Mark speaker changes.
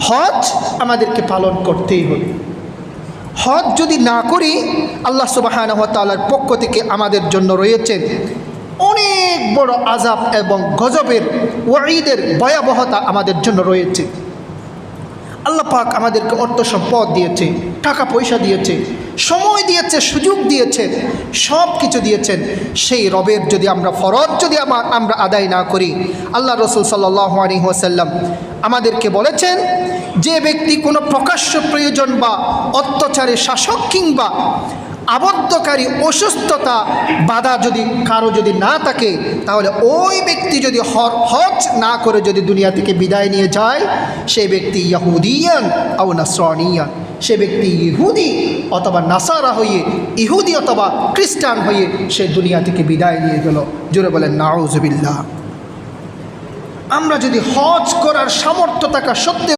Speaker 1: হজ আমাদেরকে পালন করতেই হবে। হজ যদি না করি, আল্লাহ সুবহানাহু ওয়া তাআলার পক্ষ থেকে আমাদের জন্য রয়েছেন অনেক বড় আযাব এবং গজবের ওয়াঈদের ভয়াবহতা আমাদের জন্য রয়েছে। আল্লাহ পাক আমাদেরকে অর্থ সম্পদ দিয়েছে, টাকা পয়সা দিয়েছে, সময় দিয়েছে, সুযোগ দিয়েছেন, সব কিছু দিয়েছেন। সেই রবের যদি আমরা ফরজ যদি আমরা আদায় না করি, আল্লাহ রসুল সাল্লাল্লাহু আলাইহি ওয়াসাল্লাম আমাদেরকে বলেছেন, যে ব্যক্তি কোনো প্রকাশ্য প্রয়োজন বা অত্যাচারী শাসক কিংবা আবদ্ধকারী অসুস্থতা বাধা যদি কারো যদি না থাকে, তাহলে ওই ব্যক্তি যদি হজ না করে যদি দুনিয়া থেকে বিদায় নিয়ে যায়, সেই ব্যক্তি ইয়াহুদিয়ান আও নাসরানিয়ান, সে ব্যক্তি ইহুদি অথবা নাসারা হয়ে, ইহুদি অথবা খ্রিস্টান হয়ে সে দুনিয়া থেকে বিদায় নিয়ে গেল। জোরে বলেন নাউজুবিল্লাহ। আমরা যদি হজ করার সামর্থ্য থাকা সত্ত্বেও